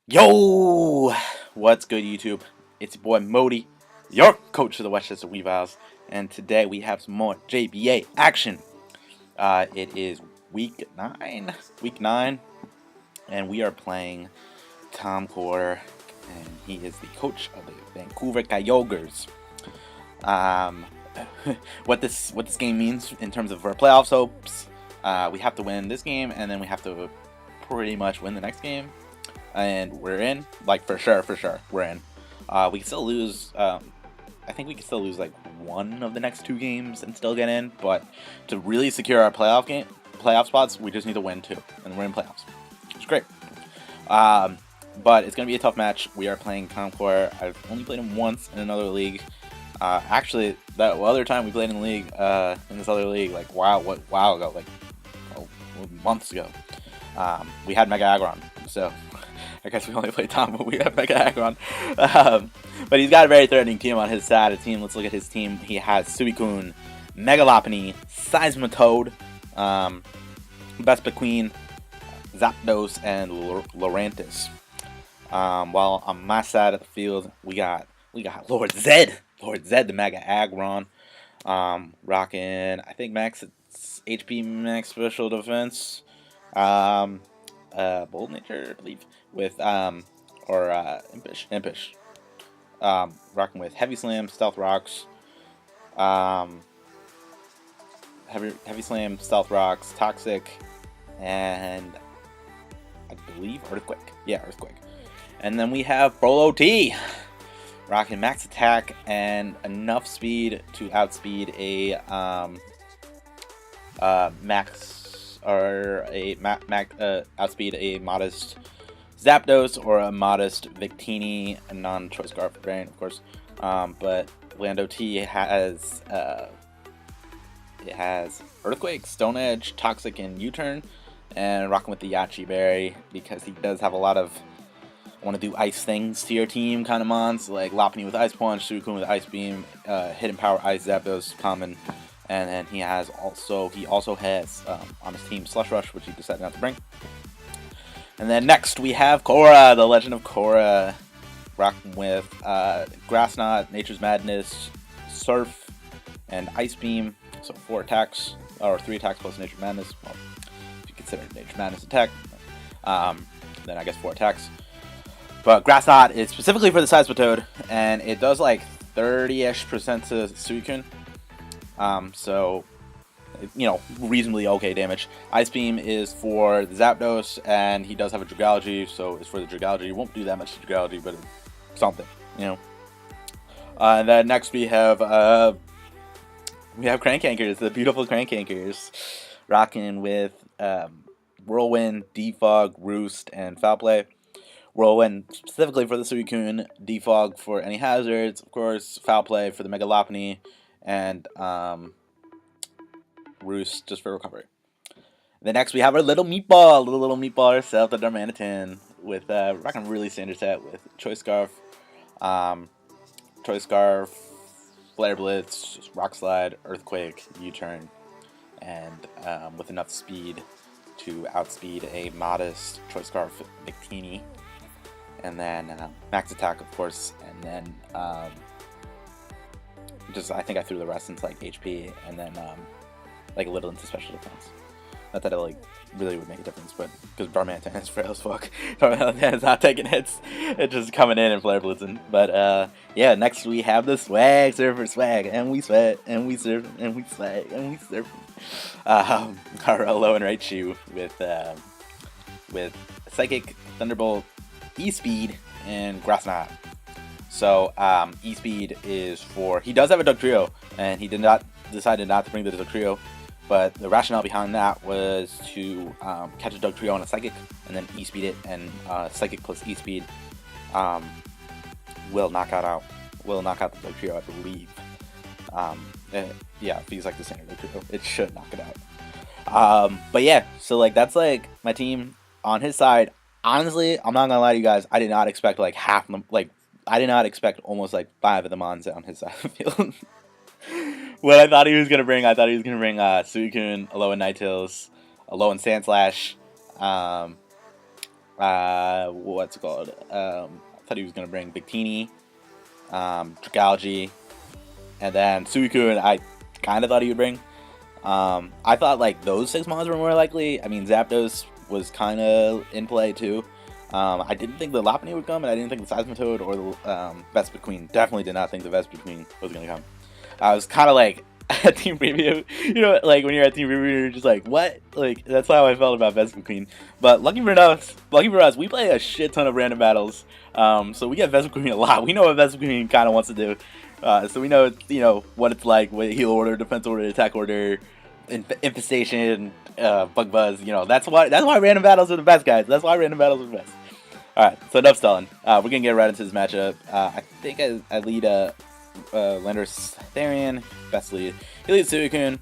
Yo! What's good, YouTube? It's your boy Modi, your coach of the Westchester Weavers, and today we have some more JBA action. It is week 9, and we are playing Tom Core, and he is the coach of the Vancouver Kyogres. Um, what this game means in terms of our playoffs hopes, we have to win this game, and then we have to pretty much win the next game. And we're in, like for sure, we're in. We can still lose. I think we can still lose like one of the next 2 games and still get in. But to really secure our playoff spots, we just need to win 2, and we're in playoffs. It's great. But it's gonna be a tough match. We are playing Concord. I've only played him once in another league. Actually, that other time we played in the league, in this other league, like while ago, like months ago, we had Mega Aggron. So I guess we only played Tom, but we have Mega Aggron. But he's got a very threatening team on his side. Let's look at his team. He has Suicune, Megalopony, Seismitoad, Vespiquen, Zapdos, and Lurantis. While on my side of the field, we got Lord Zed, the Mega Aggron, rocking I think max HP, max special defense. Bold Nature, I believe, with Impish, rocking with Heavy Slam, Stealth Rocks, Heavy Slam, Stealth Rocks, Toxic, and I believe Earthquake. Yeah, Earthquake. And then we have Bolo T, rocking max attack and enough speed to outspeed a outspeed a modest Zapdos or a modest Victini, a non-choice Scarf variant, of course. But Lando T has it has Earthquake, Stone Edge, Toxic, and U-Turn, and rocking with the Yachi Berry because he does have a lot of want to do ice things to your team kind of mons, like Lopunny with Ice Punch, Suicune with Ice Beam, Hidden Power Ice, Zapdos common. And then he also has on his team Slush Rush, which he decided not to bring. And then next we have Korra, the Legend of Korra, rocking with Grass Knot, Nature's Madness, Surf, and Ice Beam. So 4 attacks, or 3 attacks plus Nature's Madness. Well, if you consider Nature's Madness attack, then I guess 4 attacks. But Grass Knot is specifically for the Seismitoad, and it does like 30-ish% to Suicune. So, reasonably okay damage. Ice Beam is for the Zapdos, and he does have a Dragology, so it's for the Dragology. It won't do that much to Dragology, but it's something, And then next we have Crankankers, the beautiful Crankankers, rocking with Whirlwind, Defog, Roost, and Foul Play. Whirlwind specifically for the Suicune, Defog for any hazards, of course, Foul Play for the Megalopony, and Roost just for recovery. Then next we have our little meatball herself, the Darmanitan, with rocking really standard set with Choice Scarf, Flare Blitz, Rock Slide, Earthquake, U-Turn, and with enough speed to outspeed a modest Choice Scarf Victini. And then max attack, of course, and then I think I threw the rest into like HP, and then like a little into special defense. Not that it really would make a difference, but because Darmanitan is frail as fuck, Darmanitan is not taking hits. It's just coming in and flare blitzing. But yeah, next we have the Swag Surfer Swag, and we sweat, and we surf, and we swag, and we surf. Our low and Raichu with Psychic, Thunderbolt, E-Speed, and Grass Knot. So E-Speed is for, he does have a Dugtrio, and he decided not to bring the Dugtrio, but the rationale behind that was to catch a Dugtrio on a Psychic, and then E-Speed it, and Psychic plus E-Speed will knock out the Dugtrio, I believe. Yeah, if he's like the standard Dugtrio, it should knock it out. But yeah, so like that's like my team on his side. Honestly, I'm not gonna lie to you guys. I did not expect like half of them. Like, I did not expect almost like 5 of the mons on his side of the field. What I thought he was gonna bring, Suicune, Alolan Ninetales, Alolan Sandslash, what's it called? I thought he was gonna bring Victini, Dragalge, and then Suicune. I kind of thought he would bring. I thought like those 6 mons were more likely. I mean, Zapdos was kind of in play too. I didn't think the Lopunny would come, and I didn't think the Seismitoad or the Vespiquen. Definitely did not think the Vespiquen was gonna come. I was kind of like at team preview, you know, like when you're at team preview, you're just like, what? Like that's how I felt about Vespiquen. But lucky for us, we play a shit ton of random battles. So we get Vespiquen a lot. We know what Vespiquen kind of wants to do. So we know, you know, what it's like with heal order, defense order, attack order, infestation, bug buzz. You know, that's why random battles are the best, guys. That's why random battles are the best. All right, so enough stalling. We're gonna get right into this matchup. I think I lead Landorus Therian, best lead. He leads Suicune.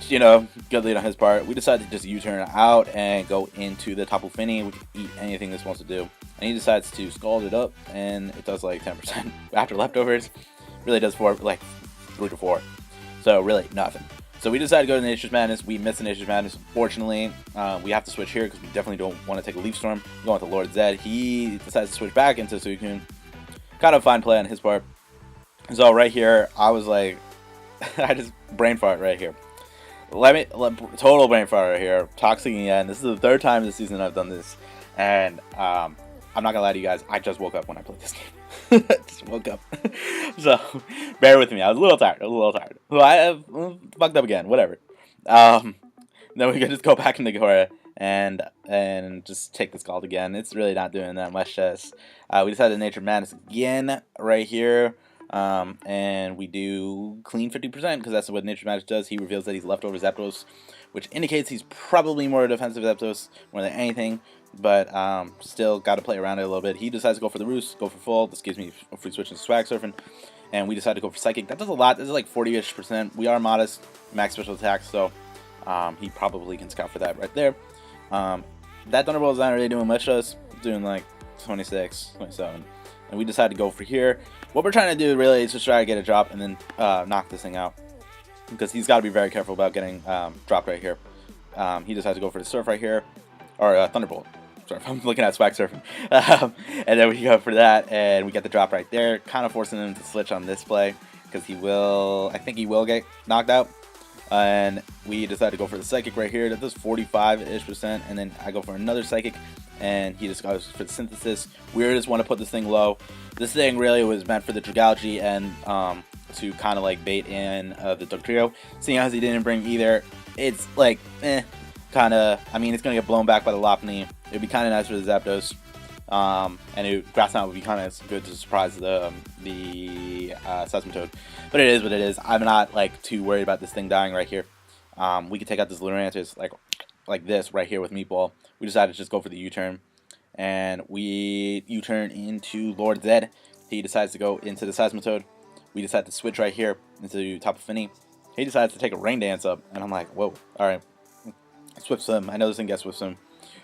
You know, good lead on his part. We decided to just U-turn out and go into the Tapu Fini. We can eat anything this wants to do. And he decides to scald it up, and it does like 10% after leftovers. Really does 3 to 4. So really nothing. So we decided to go to Nature's Madness. We missed the Nature's Madness, unfortunately. We have to switch here because we definitely don't want to take a Leaf Storm. We're going with the Lord Zed. He decides to switch back into Suicune. Kind of a fine play on his part. So right here, I was like, I just brain fart right here. Total brain fart right here. Toxic again. This is the 3rd time this season I've done this. And I'm not going to lie to you guys. I just woke up when I played this game. Just woke up. So, bear with me. I was a little tired. Well, I fucked up again. Whatever. Then we can just go back into Gora and just take this Scald again. It's really not doing that much. We decided Nature Madness again right here. And we do clean 50% because that's what Nature Madness does. He reveals that he's leftover Zapdos, which indicates he's probably more defensive Zapdos more than anything. But still got to play around it a little bit. He decides to go for the Roost, go for full. This gives me a free switch into Swag Surfing. And we decide to go for Psychic. That does a lot. This is like 40-ish%. We are modest, max special attack, so he probably can scout for that right there. That Thunderbolt is not really doing much to us. It's doing like 26, 27. And we decide to go for here. What we're trying to do really is just try to get a drop and then knock this thing out. Because he's got to be very careful about getting dropped right here. He decides to go for the Surf right here. Or Thunderbolt. Sorry, I'm looking at Swag Surfing. And then we go for that, and we get the drop right there. Kind of forcing him to switch on this play. Because I think he will get knocked out. And we decide to go for the Psychic right here. That does 45-ish%. And then I go for another Psychic. And he just goes for the Synthesis. We just want to put this thing low. This thing really was meant for the Dragalge and to kind of like bait in the Dugtrio. Seeing as he didn't bring either, it's like, kind of, I mean, it's going to get blown back by the Lopunny. It would be kind of nice for the Zapdos. And Grass Knot would be kind of good to surprise the Seismitoad. But it is what it is. I'm not like too worried about this thing dying right here. We could take out this Lurantis like this right here with Meatball. We decided to just go for the U-turn. And we U-turn into Lord Zed. He decides to go into the Seismitoad. We decide to switch right here into Tapu Fini. He decides to take a Rain Dance up. And I'm like, whoa, alright. Swift Swim. I know this thing gets Swift Swim.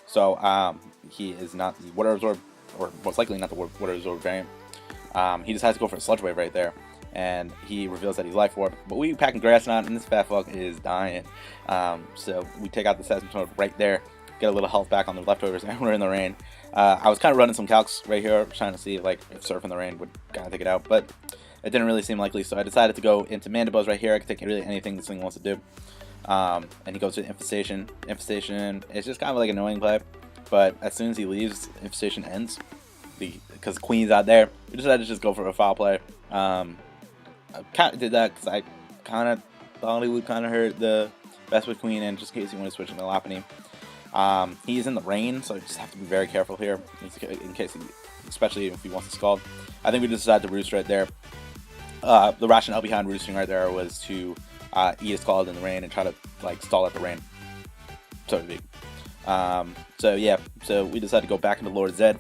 So, he is not the Water Absorb, or most likely not the Water Absorb variant. He decides to go for a Sludge Wave right there. And he reveals that he's Life Orb. But we pack Grass Knot, and this fat fuck is dying. So, we take out the Seismitoad right there. Get a little health back on the leftovers, and we're in the rain. I was kind of running some calcs right here, trying to see if Surf in the rain would kind of take it out, but it didn't really seem likely, so I decided to go into Mandibuzz right here. I can take really anything this thing wants to do. And he goes to Infestation. Infestation is just kind of like an annoying play, but as soon as he leaves, Infestation ends. Because Queen's out there, we decided to just go for a foul play. I kind of did that because I kind of thought he would kind of hurt the Vespa Queen, and just in case he wanted to switch into Lopunny. He's in the rain, so you just have to be very careful here, in case especially if he wants to Scald. I think we just decided to Roost right there. The rationale behind roosting right there was to eat a Scald in the rain and try to stall out the rain, so to speak. So yeah, so we decided to go back into Lord Zed.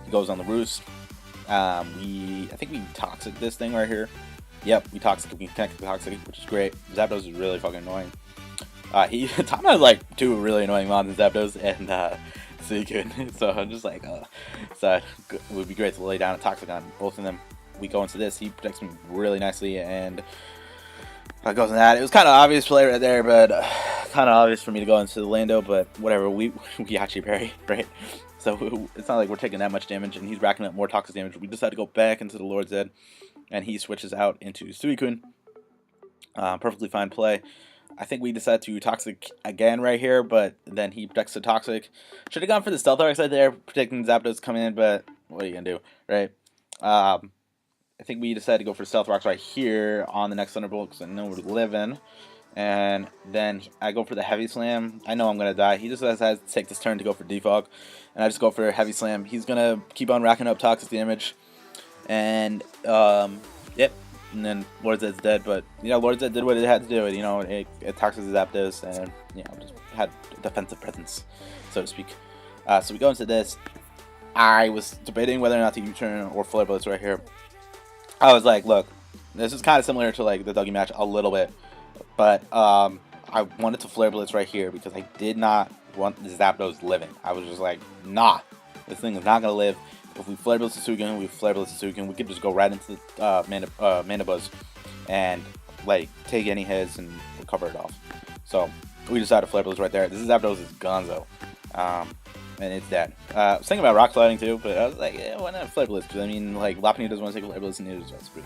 He goes on the Roost. I think we Toxic this thing right here. Yep, we connect the Toxic, which is great. Zapdos is really fucking annoying. Tom has two really annoying mons in Zapdos and Suicune. So I'm just so it would be great to lay down a Toxic on both of them. We go into this, he protects me really nicely, and I goes in that. It was kind of obvious play right there, but kind of obvious for me to go into the Lando, but whatever. We actually parry, right? So it's not like we're taking that much damage, and he's racking up more toxic damage. We decide to go back into the Lord's Ed, and he switches out into Suicune. Perfectly fine play. I think we decide to Toxic again right here, but then he protects the Toxic. Should have gone for the Stealth Arcs right there, predicting Zapdos coming in, but what are you going to do, right? I think we decided to go for Stealth Rocks right here on the next Thunderbolt because I know we're living. And then I go for the Heavy Slam. I know I'm going to die. He just has to take this turn to go for Defog. And I just go for Heavy Slam. He's going to keep on racking up toxic damage. And, yep. And then Lord Zed's dead. But, you know, Lord Zed did what it had to do. You know, it toxic Zapdos and, you know, just had defensive presence, so to speak. So we go into this. I was debating whether or not to U-turn or Flare Blitz right here. I was like, look, this is kind of similar to like the Dougie match a little bit. But I wanted to Flare Blitz right here because I did not want the Zapdos living. I was just like, nah, this thing is not going to live. If we Flare Blitz the Suicune, we Flare Blitz the Suicune, we could just go right into the Mandibuzz and like take any hits and recover it off. So we decided to Flare Blitz right there. This is Zapdos is Gonzo. And it's dead. I was thinking about Rock Sliding too, but I was like, yeah, why not Flare Blitz? Because I mean, like, Lopunny doesn't want to take Flare Blitz, and neither does Screw.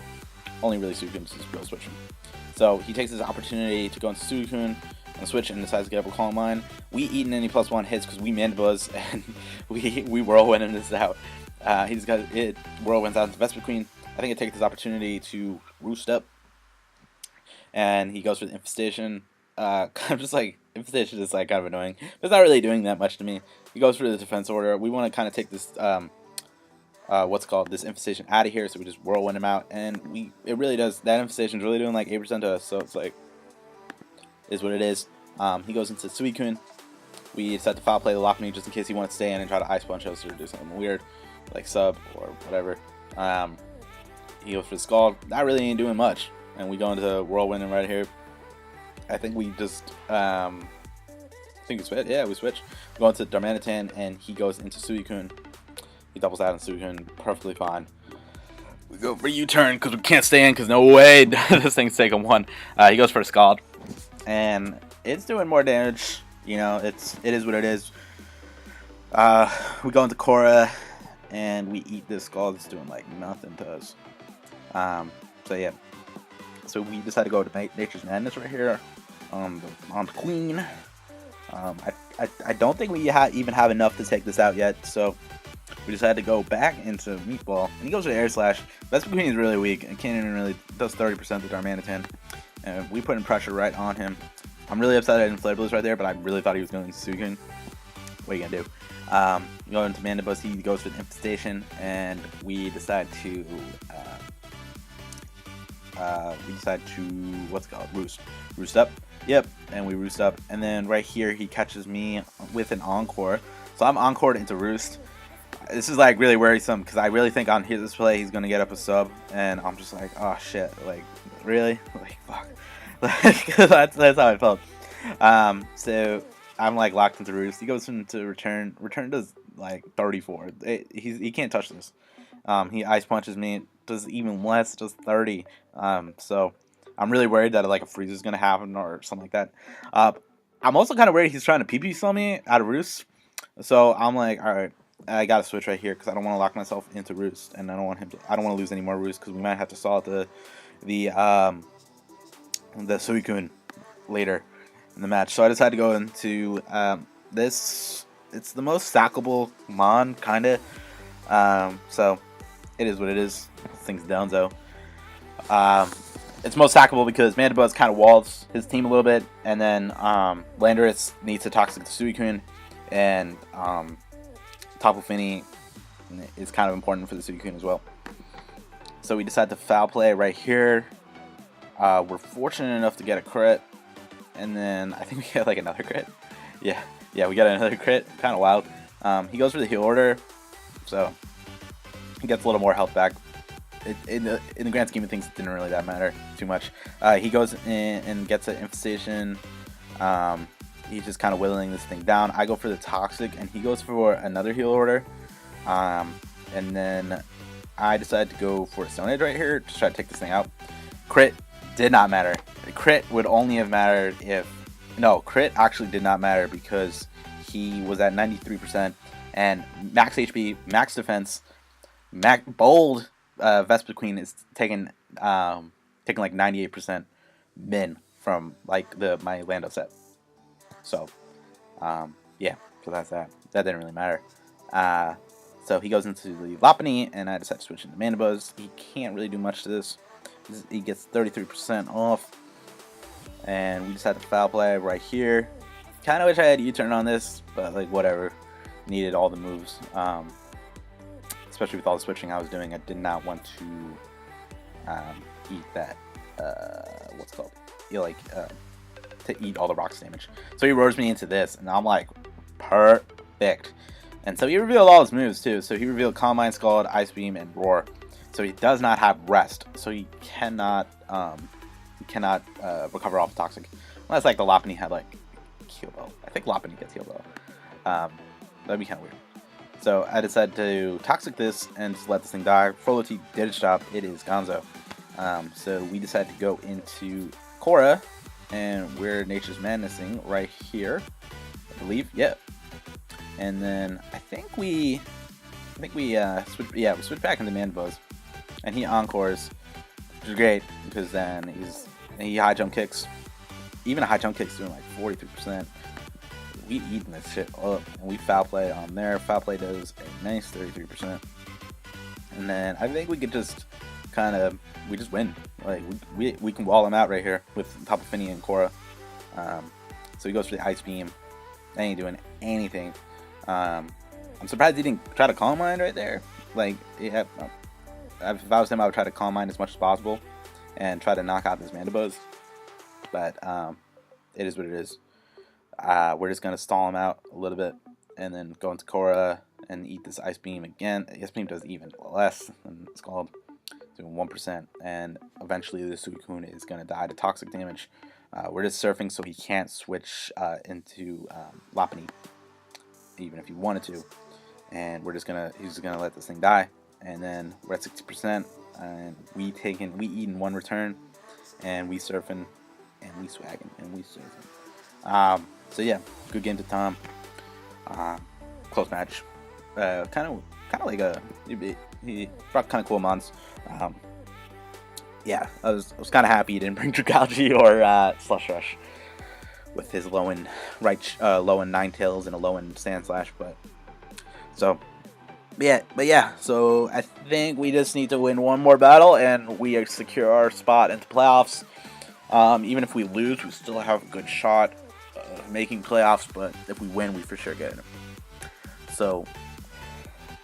Only really Suicune is real switching. So he takes his opportunity to go into Suicune and switch and decides to get up a Calm Mind. We eat any +1 hits because we Mandibuzz and we Whirlwind him this out. He just got it Whirlwinds out into Vespiquen. I think it takes his opportunity to Roost Up. And he goes for the Infestation. I'm just like, Infestation is like kind of annoying, but it's not really doing that much to me. He goes for the Defense Order. We want to kind of take this, this Infestation out of here, so we just Whirlwind him out, and it really does, that Infestation is really doing like 8% to us, so it's like, is what it is. He goes into Suicune. We decide to foul play the Lopunny just in case he wants to stay in and try to Ice Punch us or do something weird, like sub or whatever. He goes for the Scald. Not really ain't doing much, and we go into Whirlwind him right here. I think we just, we switch. Yeah, we switch. We go into Darmanitan, and he goes into Suicune. He doubles out on Suicune, perfectly fine. We go for U-turn because we can't stay in because no way this thing's taking one. He goes for a Scald, and it's doing more damage. You know, it is what it is. We go into Korra, and we eat this Scald. It's doing like nothing to us. So yeah. So we decided to go to Nature's Madness right here on the Queen. I don't think we even have enough to take this out yet, so we decided to go back into Meatball. And he goes to Air Slash. Vespiquen is really weak and can't even really does 30% of Darmanitan. And we put in pressure right on him. I'm really upset I didn't Flare Blitz right there, but I really thought he was going to Suicune. What are you gonna do? Go into Mandibuzz. He goes for the Infestation, and we decide to Roost Up. Yep, and we Roost Up, and then right here he catches me with an Encore. So I'm Encored into Roost. This is like really worrisome because I really think on this play he's gonna get up a sub, and I'm just like, oh shit, like really, like fuck, like that's how I felt. So I'm like locked into Roost. He goes into Return. Return does like 34. He can't touch this. He Ice Punches me. It does even less, just 30. So I'm really worried that like a freeze is gonna happen or something like that. I'm also kind of worried he's trying to PP slow me out of Roost. So I'm like, all right, I gotta switch right here because I don't want to lock myself into Roost, and I don't want to lose any more Roost because we might have to solve the Suicune later in the match. So I decided to go into this. It's the most stackable Mon, kinda. So it is what it is. This thing's downzo. It's most stackable because Mandibuzz kind of walls his team a little bit, and then Landorus needs to Toxic the Suicune, and Tapu Fini is kind of important for the Suicune as well. So we decide to foul play right here. We're fortunate enough to get a crit, and then I think we get like another crit. Yeah, we got another crit. Kind of wild. He goes for the heal order, so he gets a little more health back. In the grand scheme of things, it didn't really that matter too much. He goes in and gets an Infestation. He's just kind of whittling this thing down. I go for the Toxic, and he goes for another heal order. And then I decide to go for a Stone Edge right here to try to take this thing out. Crit did not matter. The crit would only have mattered if... No, crit actually did not matter because he was at 93%. and max HP, max defense, bold Vespa Queen is taking like 98% min from like my Lando set. So yeah, so that's that. That didn't really matter. So he goes into the Lopunny, and I decide to switch into Mandibuzz. He can't really do much to this. He gets 33% off, and we decide to foul play right here. Kind of wish I had U-turn on this, but like whatever. Needed all the moves, especially with all the switching I was doing. I did not want to eat that. What's it called? To eat all the rocks damage. So he roars me into this, and I'm like, perfect. And so he revealed all his moves too. So he revealed Calm Mind, Scald, Ice Beam, and Roar. So he does not have Rest. So he cannot recover off Toxic. Unless like the Lopunny had like Heal Bell. I think Lopunny gets Heal Bell. That'd be kind of weird. So I decided to Toxic this and just let this thing die. Frolity did its job. It is Gonzo. So we decided to go into Korra, and we're Nature's Madnessing right here, I believe. Yeah. And then I think we switched back into Mandibuzz, and he encores, which is great because then he high jump kicks. Even a high jump kick's doing like 43%. We eating this shit up, and we foul play on there. Foul play does a nice 33%, and then I think we could just we just win. Like we can wall him out right here with Tapu Fini and Korra. So he goes for the Ice Beam. That ain't doing anything. I'm surprised he didn't try to Calm Mind right there. Like, yeah, if I was him, I would try to Calm Mind as much as possible and try to knock out this Mandibuzz. But it is what it is. We're just gonna stall him out a little bit and then go into Korra and eat this Ice Beam again. Ice Beam does even less than it's called, doing 1%, and eventually the Suicune is gonna die to toxic damage. We're just surfing, so he can't switch into Lopunny, even if he wanted to. And he's just gonna let this thing die. And then we're at 60%, and we eat in one return, and we surfing, and we swagging, and we surfing. So yeah, good game to Tom. Close match. Kind of like he brought kind of cool mons. Yeah, I was kind of happy he didn't bring Dragalge or Slush Rush with his low end Ninetales and a low end Sandslash, but yeah. So I think we just need to win one more battle, and we secure our spot into playoffs. Even if we lose, we still have a good shot making playoffs, but if we win, we for sure get it. So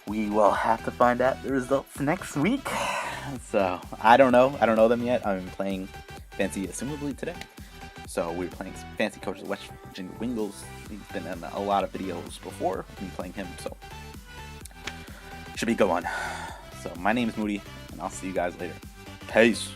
we will have to find out the results next week. So I don't know them yet. I'm playing Fancy Assumably today. So we're playing Fancy Coach of the West Virginia Wingles. He's been in a lot of videos before me playing him, so should be a good one. So my name is Moody, and I'll see you guys later. Peace.